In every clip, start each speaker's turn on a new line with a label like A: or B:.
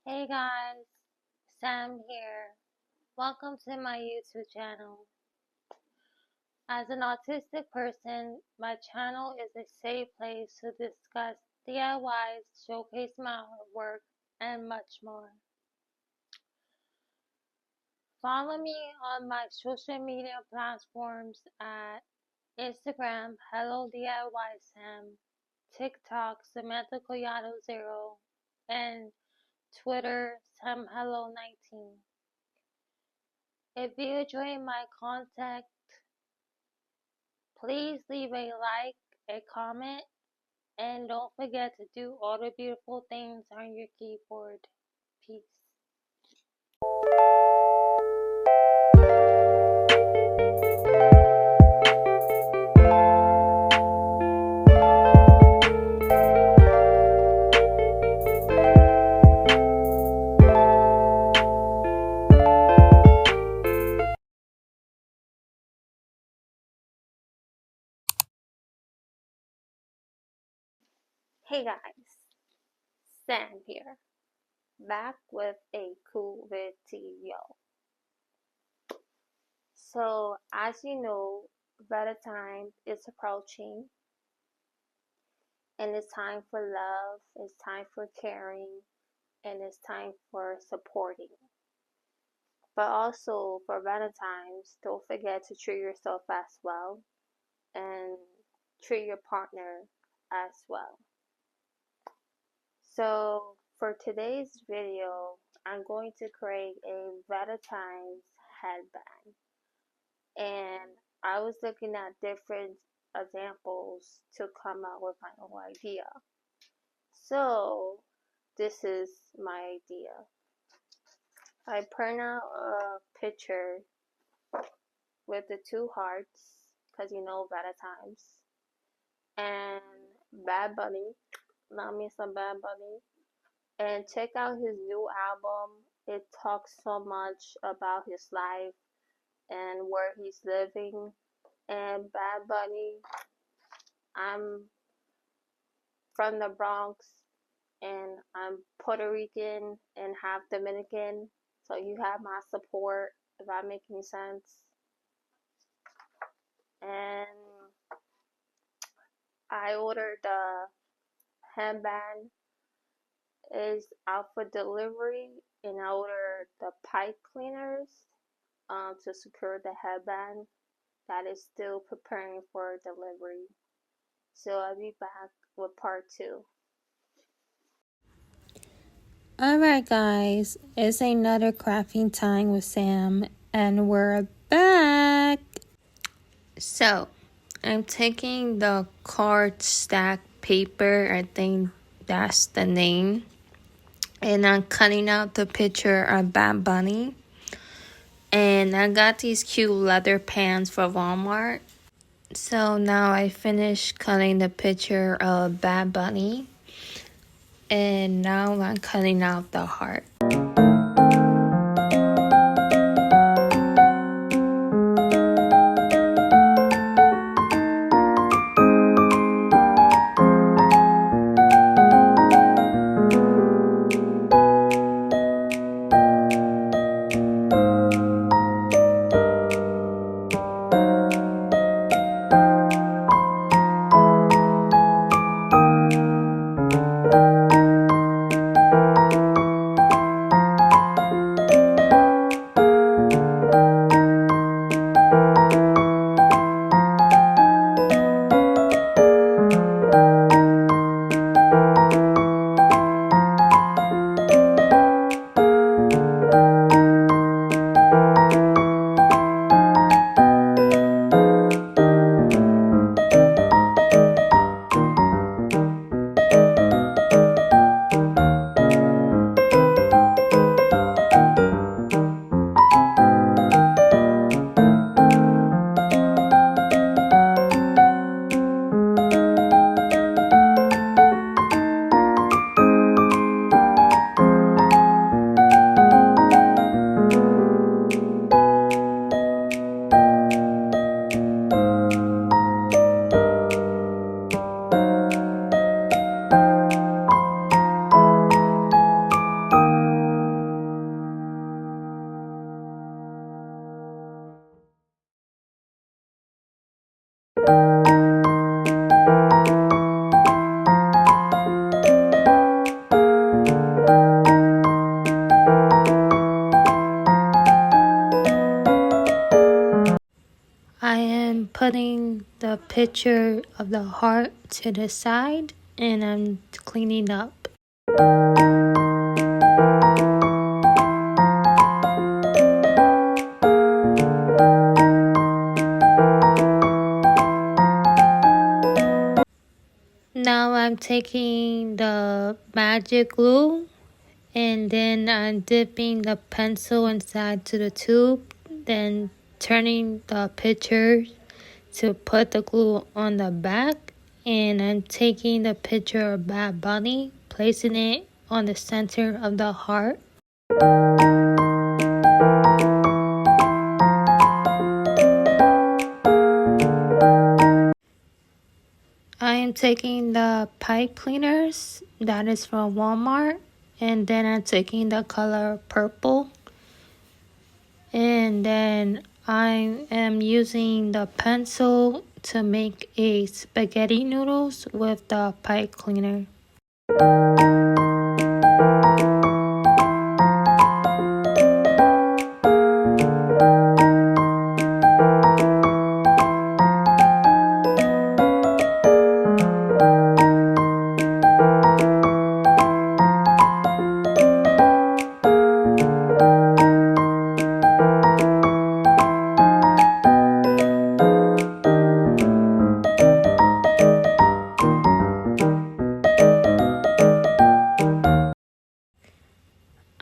A: Hey guys, Sam here. Welcome to my YouTube channel. As an autistic person, my channel is a safe place to discuss DIYs, showcase my artwork, and much more. Follow me on my social media platforms at Instagram, Hello DIY Sam, TikTok, Samantha Collado 0, and Twitter, SamHello19. If you enjoy my content, please leave a like, a comment, and don't forget to do all the beautiful things on your keyboard. Peace. Hey guys, Sam here, back with a cool video. So, as you know, Valentine's is approaching, and it's time for love, it's time for caring, and it's time for supporting. But also for Valentine's, don't forget to treat yourself as well and treat your partner as well. So for today's video, I'm going to create a Valentine's headband. And I was looking at different examples to come up with my own idea. So this is my idea. I print out a picture with the two hearts, because you know Valentine's, and Bad Bunny. Love me some Bad Bunny. And check out his new album. It talks so much about his life and where he's living. And Bad Bunny, I'm from the Bronx and I'm Puerto Rican and half Dominican. So you have my support, if that makes any sense. And I ordered the headband is out for delivery, and I ordered the pipe cleaners to secure the headband that is still preparing for delivery. So I'll be back with part 2. Alright guys, it's another crafting time with Sam, and we're back. So I'm taking the cardstock paper, I think that's the name, and I'm cutting out the picture of Bad Bunny. And I got these cute leather pants for Walmart. So now I finished cutting the picture of Bad Bunny. And now I'm cutting out the heart. picture of the heart to the side, and I'm cleaning up. Now I'm taking the magic glue, and then I'm dipping the pencil inside to the tube, then turning the picture to put the glue on the back, and I'm taking the picture of Bad Bunny, placing it on the center of the heart. I am taking the pipe cleaners that is from Walmart, and then I'm taking the color purple, and then I am using the pencil to make a spaghetti noodles with the pipe cleaner.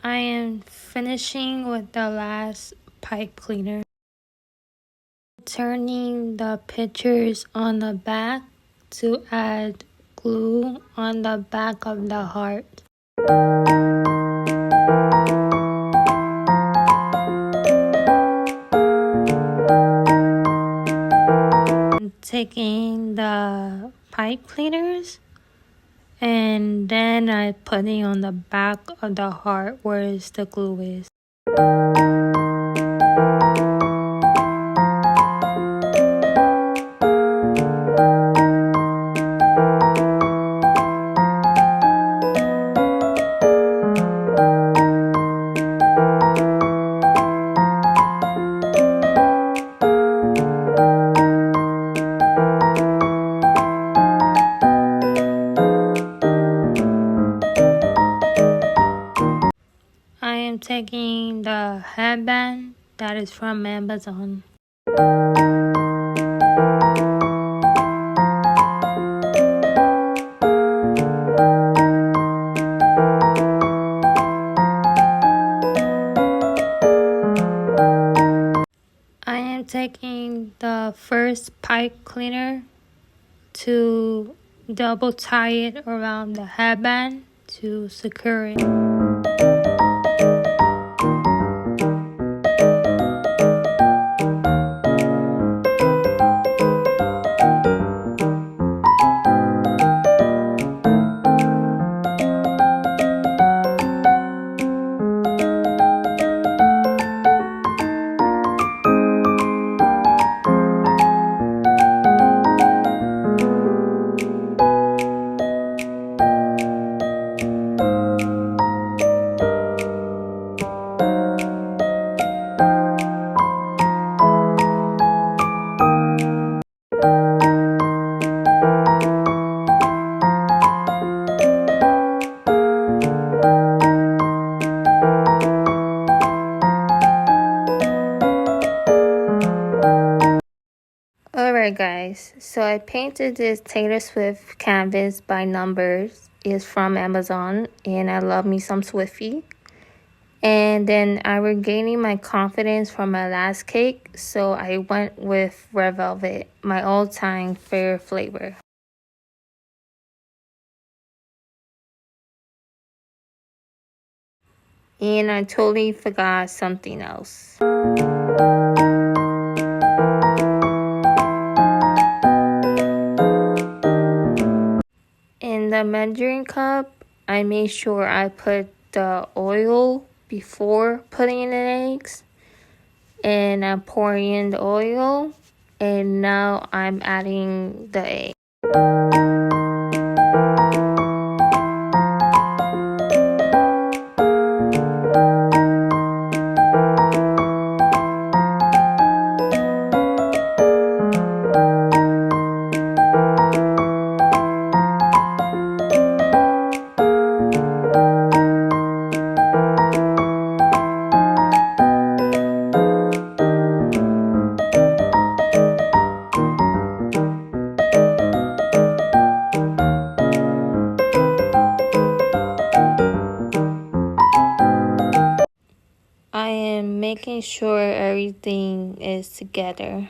A: I am finishing with the last pipe cleaner. Turning the pictures on the back to add glue on the back of the heart. I'm taking the pipe cleaners, and then I putting on the back of the heart where the glue is. I am taking the headband that is from Amazon. I am taking the first pipe cleaner to double tie it around the headband to secure it. Alright guys, so I painted this Taylor Swift canvas by numbers. It's from Amazon, and I love me some Swiftie. And then I regaining my confidence from my last cake, so I went with red velvet, my all-time favorite flavor. And I totally forgot something else. In the measuring cup, I made sure I put the oil before putting in the eggs, and I'm pouring in the oil, and now I'm adding the egg. making sure everything is together.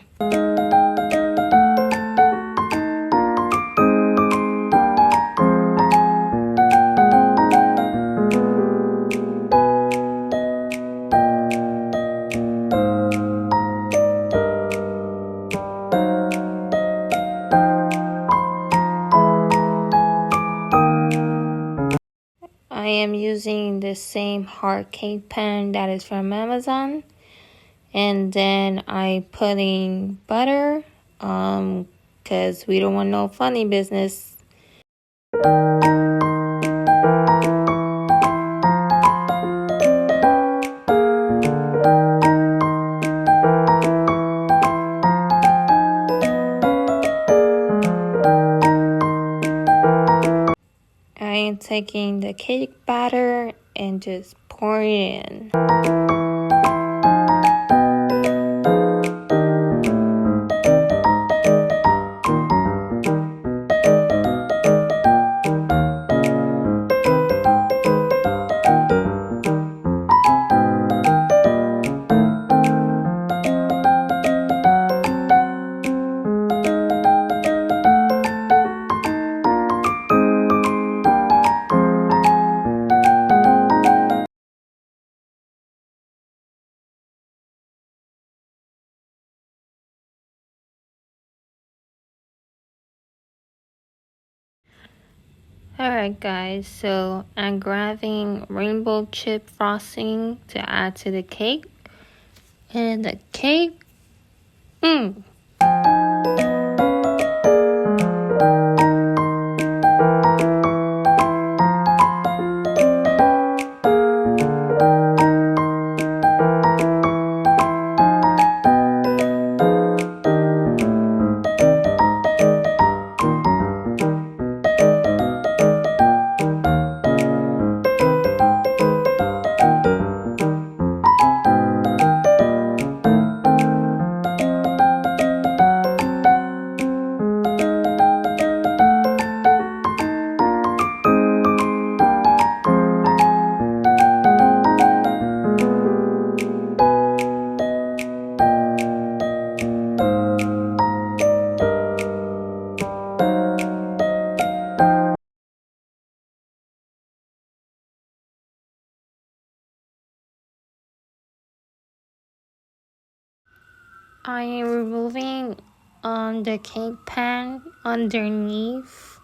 A: I am using the same hard cake pan that is from Amazon. And then I putting butter, cause we don't want no funny business. I am taking the cake batter and just pour it in. Alright guys, so I'm grabbing rainbow chip frosting to add to the cake. And the cake, I am removing the cake pan underneath.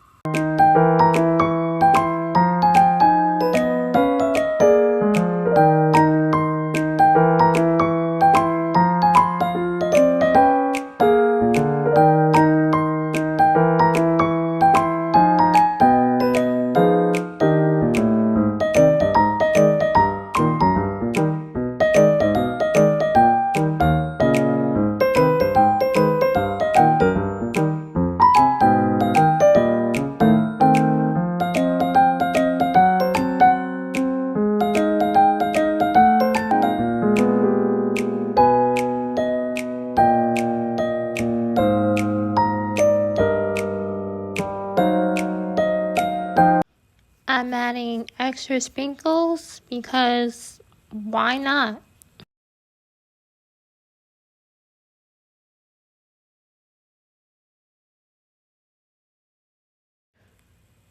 A: I'm adding extra sprinkles because why not?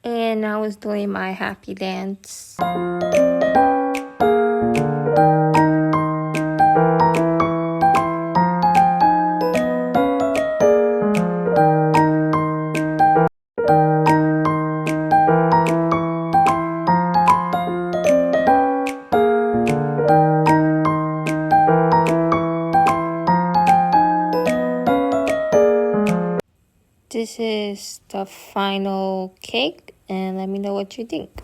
A: And I was doing my happy dance. This is the final cake, and let me know what you think.